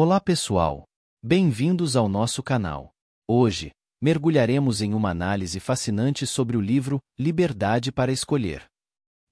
Olá pessoal! Bem-vindos ao nosso canal. Hoje, mergulharemos em uma análise fascinante sobre o livro Liberdade para Escolher.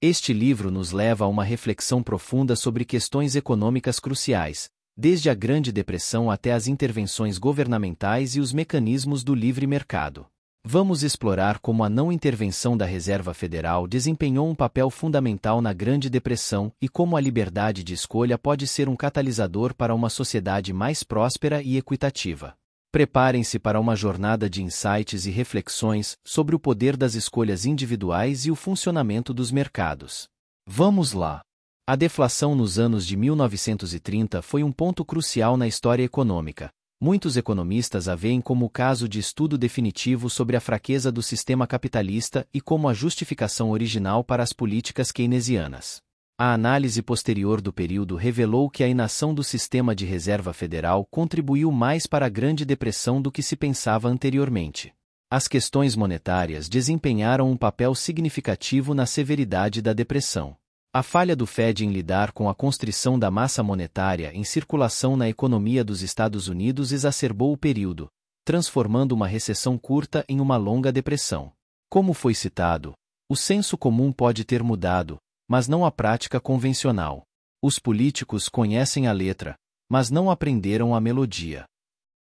Este livro nos leva a uma reflexão profunda sobre questões econômicas cruciais, desde a Grande Depressão até as intervenções governamentais e os mecanismos do livre mercado. Vamos explorar como a não intervenção da Reserva Federal desempenhou um papel fundamental na Grande Depressão e como a liberdade de escolha pode ser um catalisador para uma sociedade mais próspera e equitativa. Preparem-se para uma jornada de insights e reflexões sobre o poder das escolhas individuais e o funcionamento dos mercados. Vamos lá! A deflação nos anos de 1930 foi um ponto crucial na história econômica. Muitos economistas a veem como o caso de estudo definitivo sobre a fraqueza do sistema capitalista e como a justificação original para as políticas keynesianas. A análise posterior do período revelou que a inação do sistema de reserva federal contribuiu mais para a Grande Depressão do que se pensava anteriormente. As questões monetárias desempenharam um papel significativo na severidade da depressão. A falha do Fed em lidar com a constrição da massa monetária em circulação na economia dos Estados Unidos exacerbou o período, transformando uma recessão curta em uma longa depressão. Como foi citado, o senso comum pode ter mudado, mas não a prática convencional. Os políticos conhecem a letra, mas não aprenderam a melodia.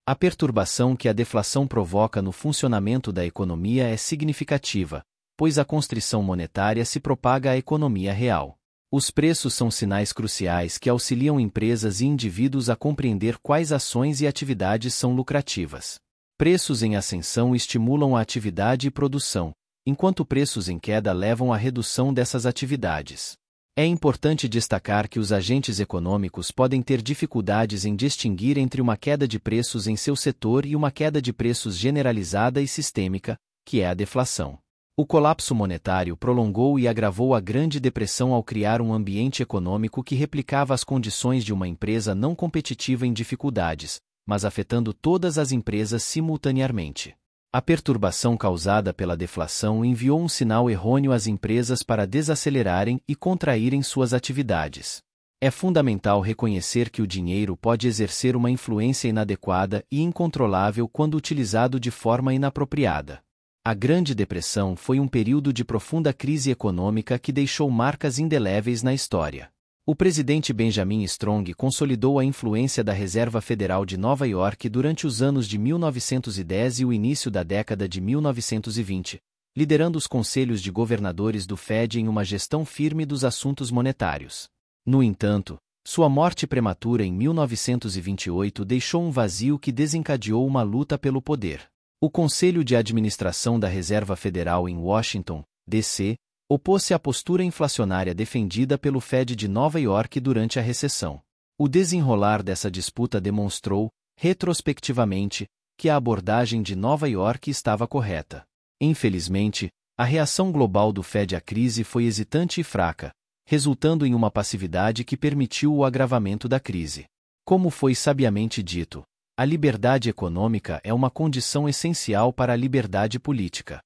A perturbação que a deflação provoca no funcionamento da economia é significativa, pois a constrição monetária se propaga à economia real. Os preços são sinais cruciais que auxiliam empresas e indivíduos a compreender quais ações e atividades são lucrativas. Preços em ascensão estimulam a atividade e produção, enquanto preços em queda levam à redução dessas atividades. É importante destacar que os agentes econômicos podem ter dificuldades em distinguir entre uma queda de preços em seu setor e uma queda de preços generalizada e sistêmica, que é a deflação. O colapso monetário prolongou e agravou a Grande Depressão ao criar um ambiente econômico que replicava as condições de uma empresa não competitiva em dificuldades, mas afetando todas as empresas simultaneamente. A perturbação causada pela deflação enviou um sinal errôneo às empresas para desacelerarem e contraírem suas atividades. É fundamental reconhecer que o dinheiro pode exercer uma influência inadequada e incontrolável quando utilizado de forma inapropriada. A Grande Depressão foi um período de profunda crise econômica que deixou marcas indeléveis na história. O presidente Benjamin Strong consolidou a influência da Reserva Federal de Nova York durante os anos de 1910 e o início da década de 1920, liderando os conselhos de governadores do Fed em uma gestão firme dos assuntos monetários. No entanto, sua morte prematura em 1928 deixou um vazio que desencadeou uma luta pelo poder. O Conselho de Administração da Reserva Federal em Washington, D.C., opôs-se à postura inflacionária defendida pelo Fed de Nova York durante a recessão. O desenrolar dessa disputa demonstrou, retrospectivamente, que a abordagem de Nova York estava correta. Infelizmente, a reação global do Fed à crise foi hesitante e fraca, resultando em uma passividade que permitiu o agravamento da crise. Como foi sabiamente dito, a liberdade econômica é uma condição essencial para a liberdade política.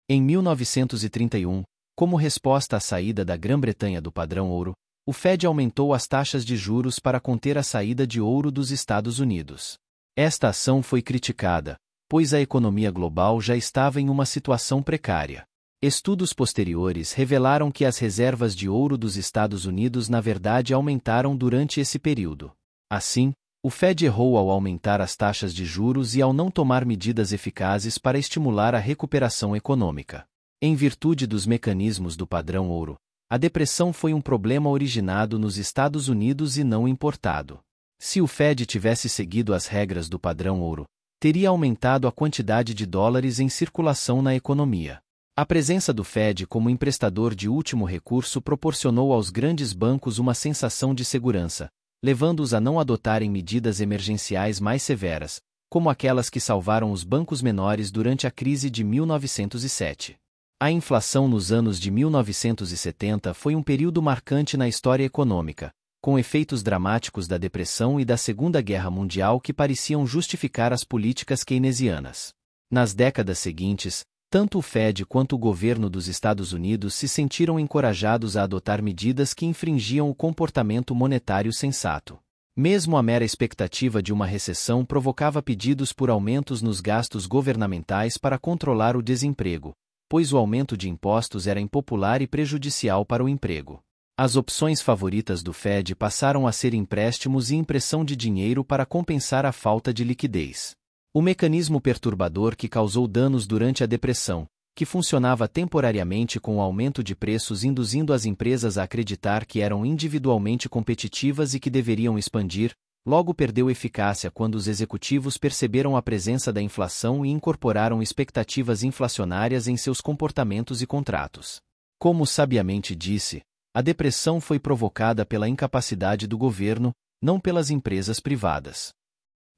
Em 1931, como resposta à saída da Grã-Bretanha do padrão ouro, o Fed aumentou as taxas de juros para conter a saída de ouro dos Estados Unidos. Esta ação foi criticada, pois a economia global já estava em uma situação precária. Estudos posteriores revelaram que as reservas de ouro dos Estados Unidos na verdade aumentaram durante esse período. Assim, o Fed errou ao aumentar as taxas de juros e ao não tomar medidas eficazes para estimular a recuperação econômica. Em virtude dos mecanismos do padrão ouro, a depressão foi um problema originado nos Estados Unidos e não importado. Se o Fed tivesse seguido as regras do padrão ouro, teria aumentado a quantidade de dólares em circulação na economia. A presença do Fed como emprestador de último recurso proporcionou aos grandes bancos uma sensação de segurança, levando-os a não adotarem medidas emergenciais mais severas, como aquelas que salvaram os bancos menores durante a crise de 1907. A inflação nos anos de 1970 foi um período marcante na história econômica, com efeitos dramáticos da Depressão e da Segunda Guerra Mundial que pareciam justificar as políticas keynesianas. Nas décadas seguintes, tanto o Fed quanto o governo dos Estados Unidos se sentiram encorajados a adotar medidas que infringiam o comportamento monetário sensato. Mesmo a mera expectativa de uma recessão provocava pedidos por aumentos nos gastos governamentais para controlar o desemprego, pois o aumento de impostos era impopular e prejudicial para o emprego. As opções favoritas do Fed passaram a ser empréstimos e impressão de dinheiro para compensar a falta de liquidez. O mecanismo perturbador que causou danos durante a depressão, que funcionava temporariamente com o aumento de preços induzindo as empresas a acreditar que eram individualmente competitivas e que deveriam expandir, logo perdeu eficácia quando os executivos perceberam a presença da inflação e incorporaram expectativas inflacionárias em seus comportamentos e contratos. Como sabiamente disse, a depressão foi provocada pela incapacidade do governo, não pelas empresas privadas.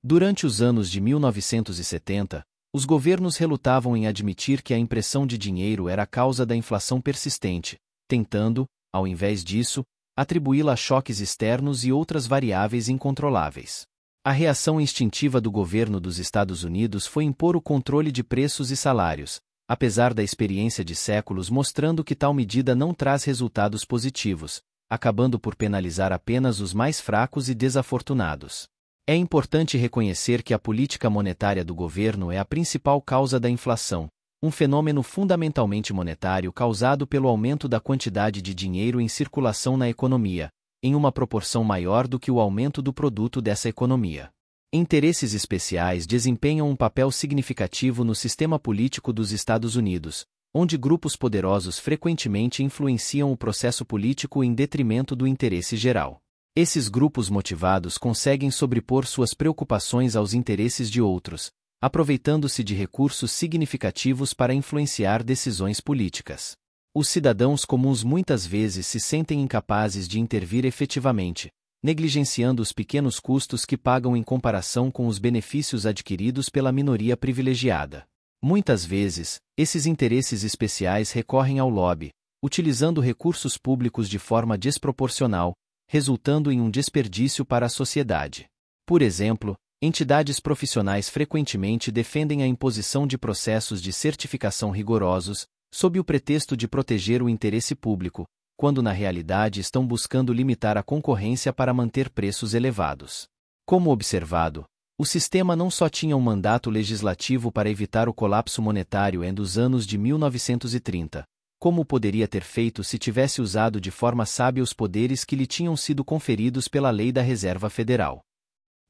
Durante os anos de 1970, os governos relutavam em admitir que a impressão de dinheiro era a causa da inflação persistente, tentando, ao invés disso, atribuí-la a choques externos e outras variáveis incontroláveis. A reação instintiva do governo dos Estados Unidos foi impor o controle de preços e salários, apesar da experiência de séculos mostrando que tal medida não traz resultados positivos, acabando por penalizar apenas os mais fracos e desafortunados. É importante reconhecer que a política monetária do governo é a principal causa da inflação, um fenômeno fundamentalmente monetário causado pelo aumento da quantidade de dinheiro em circulação na economia, em uma proporção maior do que o aumento do produto dessa economia. Interesses especiais desempenham um papel significativo no sistema político dos Estados Unidos, onde grupos poderosos frequentemente influenciam o processo político em detrimento do interesse geral. Esses grupos motivados conseguem sobrepor suas preocupações aos interesses de outros, aproveitando-se de recursos significativos para influenciar decisões políticas. Os cidadãos comuns muitas vezes se sentem incapazes de intervir efetivamente, negligenciando os pequenos custos que pagam em comparação com os benefícios adquiridos pela minoria privilegiada. Muitas vezes, esses interesses especiais recorrem ao lobby, utilizando recursos públicos de forma desproporcional, resultando em um desperdício para a sociedade. Por exemplo, entidades profissionais frequentemente defendem a imposição de processos de certificação rigorosos, sob o pretexto de proteger o interesse público, quando na realidade estão buscando limitar a concorrência para manter preços elevados. Como observado, o sistema não só tinha um mandato legislativo para evitar o colapso monetário dos anos de 1930, como poderia ter feito se tivesse usado de forma sábia os poderes que lhe tinham sido conferidos pela Lei da Reserva Federal.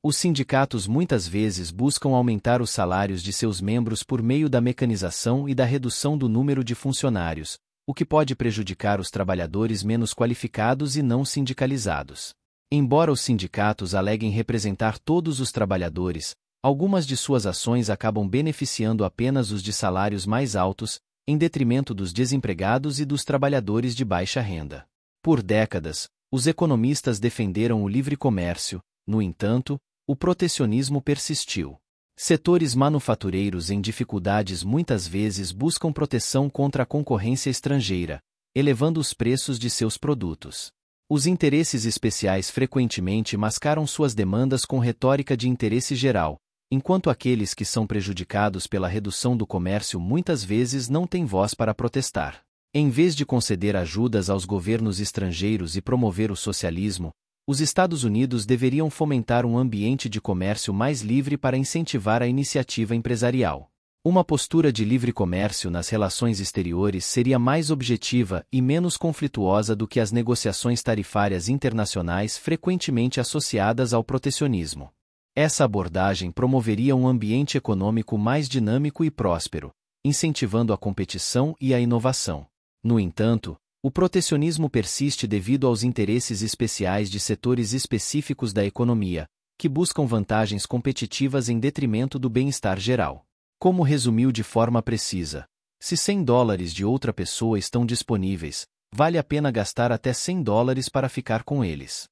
Os sindicatos muitas vezes buscam aumentar os salários de seus membros por meio da mecanização e da redução do número de funcionários, o que pode prejudicar os trabalhadores menos qualificados e não sindicalizados. Embora os sindicatos aleguem representar todos os trabalhadores, algumas de suas ações acabam beneficiando apenas os de salários mais altos, em detrimento dos desempregados e dos trabalhadores de baixa renda. Por décadas, os economistas defenderam o livre comércio, no entanto, o protecionismo persistiu. Setores manufatureiros em dificuldades muitas vezes buscam proteção contra a concorrência estrangeira, elevando os preços de seus produtos. Os interesses especiais frequentemente mascaram suas demandas com retórica de interesse geral, enquanto aqueles que são prejudicados pela redução do comércio muitas vezes não têm voz para protestar. Em vez de conceder ajudas aos governos estrangeiros e promover o socialismo, os Estados Unidos deveriam fomentar um ambiente de comércio mais livre para incentivar a iniciativa empresarial. Uma postura de livre comércio nas relações exteriores seria mais objetiva e menos conflituosa do que as negociações tarifárias internacionais frequentemente associadas ao protecionismo. Essa abordagem promoveria um ambiente econômico mais dinâmico e próspero, incentivando a competição e a inovação. No entanto, o protecionismo persiste devido aos interesses especiais de setores específicos da economia, que buscam vantagens competitivas em detrimento do bem-estar geral. Como resumiu de forma precisa, se $100 de outra pessoa estão disponíveis, vale a pena gastar até $100 para ficar com eles.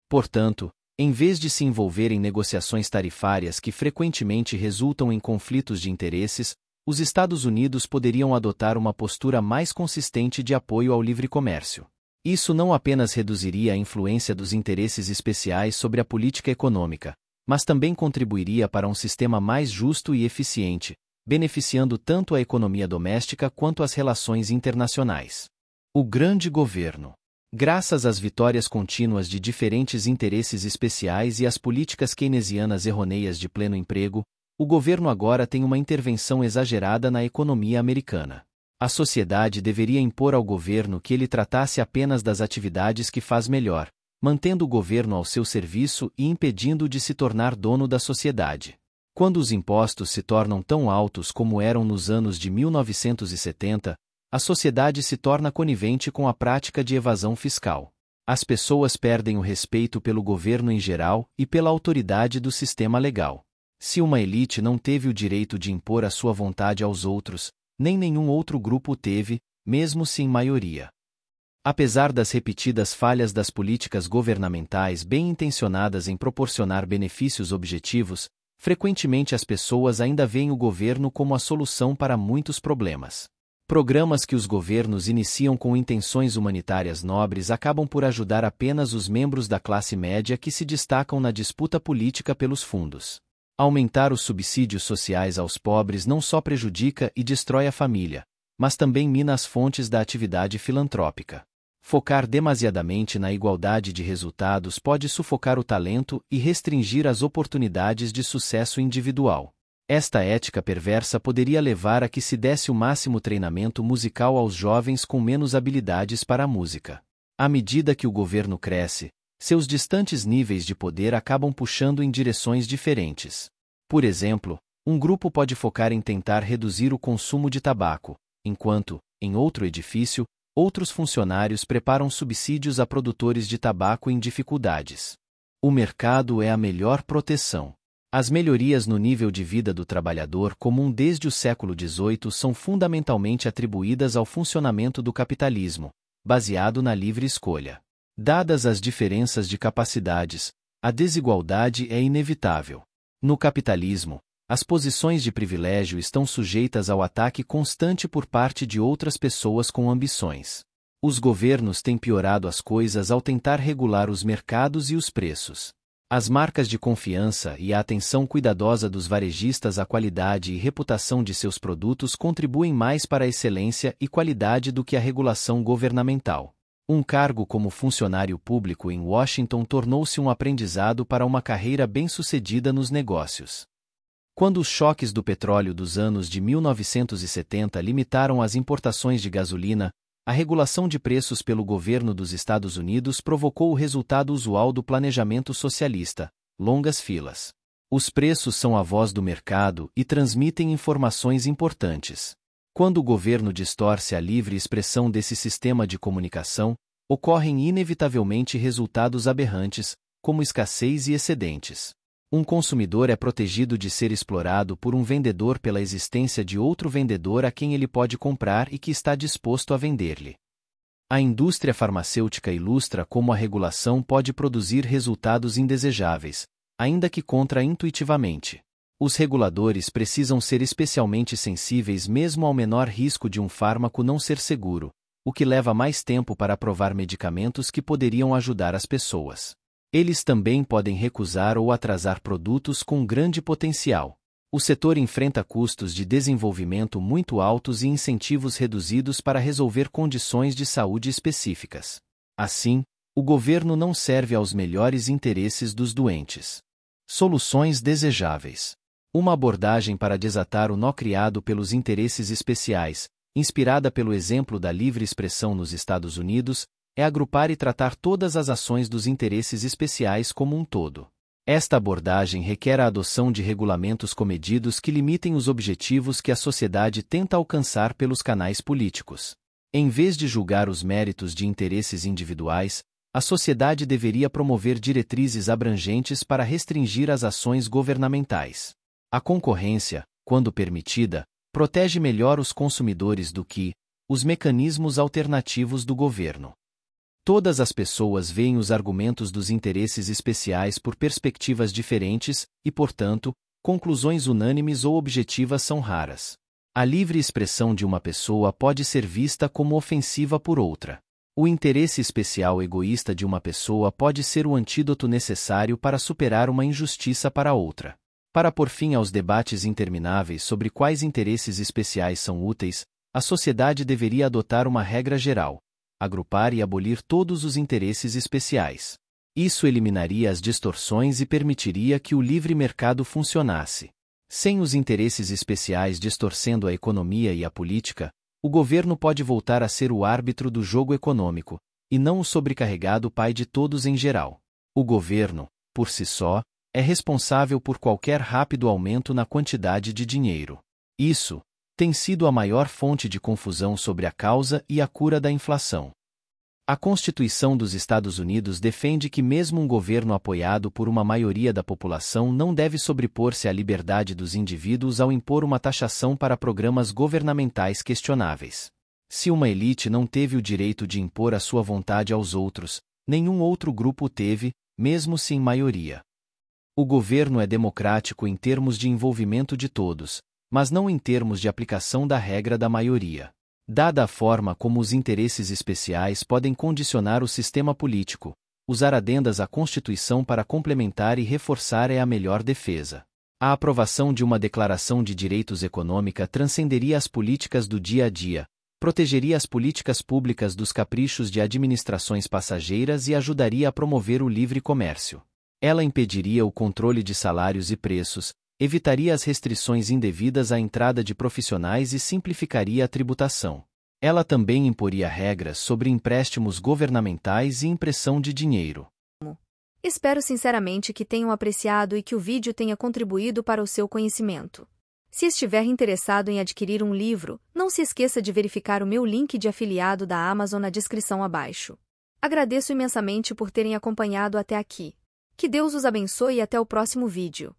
Portanto, em vez de se envolver em negociações tarifárias que frequentemente resultam em conflitos de interesses, os Estados Unidos poderiam adotar uma postura mais consistente de apoio ao livre comércio. Isso não apenas reduziria a influência dos interesses especiais sobre a política econômica, mas também contribuiria para um sistema mais justo e eficiente, beneficiando tanto a economia doméstica quanto as relações internacionais. O grande governo. Graças às vitórias contínuas de diferentes interesses especiais e às políticas keynesianas errôneas de pleno emprego, o governo agora tem uma intervenção exagerada na economia americana. A sociedade deveria impor ao governo que ele tratasse apenas das atividades que faz melhor, mantendo o governo ao seu serviço e impedindo-o de se tornar dono da sociedade. Quando os impostos se tornam tão altos como eram nos anos de 1970, a sociedade se torna conivente com a prática de evasão fiscal. As pessoas perdem o respeito pelo governo em geral e pela autoridade do sistema legal. Se uma elite não teve o direito de impor a sua vontade aos outros, nem nenhum outro grupo o teve, mesmo se em maioria. Apesar das repetidas falhas das políticas governamentais bem-intencionadas em proporcionar benefícios objetivos, frequentemente as pessoas ainda veem o governo como a solução para muitos problemas. Programas que os governos iniciam com intenções humanitárias nobres acabam por ajudar apenas os membros da classe média que se destacam na disputa política pelos fundos. Aumentar os subsídios sociais aos pobres não só prejudica e destrói a família, mas também mina as fontes da atividade filantrópica. Focar demasiadamente na igualdade de resultados pode sufocar o talento e restringir as oportunidades de sucesso individual. Esta ética perversa poderia levar a que se desse o máximo treinamento musical aos jovens com menos habilidades para a música. À medida que o governo cresce, seus distantes níveis de poder acabam puxando em direções diferentes. Por exemplo, um grupo pode focar em tentar reduzir o consumo de tabaco, enquanto, em outro edifício, outros funcionários preparam subsídios a produtores de tabaco em dificuldades. O mercado é a melhor proteção. As melhorias no nível de vida do trabalhador comum desde o século XVIII são fundamentalmente atribuídas ao funcionamento do capitalismo, baseado na livre escolha. Dadas as diferenças de capacidades, a desigualdade é inevitável. No capitalismo, as posições de privilégio estão sujeitas ao ataque constante por parte de outras pessoas com ambições. Os governos têm piorado as coisas ao tentar regular os mercados e os preços. As marcas de confiança e a atenção cuidadosa dos varejistas à qualidade e reputação de seus produtos contribuem mais para a excelência e qualidade do que a regulação governamental. Um cargo como funcionário público em Washington tornou-se um aprendizado para uma carreira bem-sucedida nos negócios. Quando os choques do petróleo dos anos de 1970 limitaram as importações de gasolina, a regulação de preços pelo governo dos Estados Unidos provocou o resultado usual do planejamento socialista: longas filas. Os preços são a voz do mercado e transmitem informações importantes. Quando o governo distorce a livre expressão desse sistema de comunicação, ocorrem inevitavelmente resultados aberrantes, como escassez e excedentes. Um consumidor é protegido de ser explorado por um vendedor pela existência de outro vendedor a quem ele pode comprar e que está disposto a vender-lhe. A indústria farmacêutica ilustra como a regulação pode produzir resultados indesejáveis, ainda que contra-intuitivamente. Os reguladores precisam ser especialmente sensíveis mesmo ao menor risco de um fármaco não ser seguro, o que leva mais tempo para aprovar medicamentos que poderiam ajudar as pessoas. Eles também podem recusar ou atrasar produtos com grande potencial. O setor enfrenta custos de desenvolvimento muito altos e incentivos reduzidos para resolver condições de saúde específicas. Assim, o governo não serve aos melhores interesses dos doentes. Soluções desejáveis. Uma abordagem para desatar o nó criado pelos interesses especiais, inspirada pelo exemplo da livre expressão nos Estados Unidos, é agrupar e tratar todas as ações dos interesses especiais como um todo. Esta abordagem requer a adoção de regulamentos comedidos que limitem os objetivos que a sociedade tenta alcançar pelos canais políticos. Em vez de julgar os méritos de interesses individuais, a sociedade deveria promover diretrizes abrangentes para restringir as ações governamentais. A concorrência, quando permitida, protege melhor os consumidores do que os mecanismos alternativos do governo. Todas as pessoas veem os argumentos dos interesses especiais por perspectivas diferentes e, portanto, conclusões unânimes ou objetivas são raras. A livre expressão de uma pessoa pode ser vista como ofensiva por outra. O interesse especial egoísta de uma pessoa pode ser o antídoto necessário para superar uma injustiça para outra. Para pôr fim aos debates intermináveis sobre quais interesses especiais são úteis, a sociedade deveria adotar uma regra geral: agrupar e abolir todos os interesses especiais. Isso eliminaria as distorções e permitiria que o livre mercado funcionasse. Sem os interesses especiais distorcendo a economia e a política, o governo pode voltar a ser o árbitro do jogo econômico, e não o sobrecarregado pai de todos em geral. O governo, por si só, é responsável por qualquer rápido aumento na quantidade de dinheiro. Isso tem sido a maior fonte de confusão sobre a causa e a cura da inflação. A Constituição dos Estados Unidos defende que mesmo um governo apoiado por uma maioria da população não deve sobrepor-se à liberdade dos indivíduos ao impor uma taxação para programas governamentais questionáveis. Se uma elite não teve o direito de impor a sua vontade aos outros, nenhum outro grupo o teve, mesmo se em maioria. O governo é democrático em termos de envolvimento de todos, mas não em termos de aplicação da regra da maioria. Dada a forma como os interesses especiais podem condicionar o sistema político, usar adendas à Constituição para complementar e reforçar é a melhor defesa. A aprovação de uma declaração de direitos econômica transcenderia as políticas do dia a dia, protegeria as políticas públicas dos caprichos de administrações passageiras e ajudaria a promover o livre comércio. Ela impediria o controle de salários e preços, evitaria as restrições indevidas à entrada de profissionais e simplificaria a tributação. Ela também imporia regras sobre empréstimos governamentais e impressão de dinheiro. Espero sinceramente que tenham apreciado e que o vídeo tenha contribuído para o seu conhecimento. Se estiver interessado em adquirir um livro, não se esqueça de verificar o meu link de afiliado da Amazon na descrição abaixo. Agradeço imensamente por terem acompanhado até aqui. Que Deus os abençoe e até o próximo vídeo.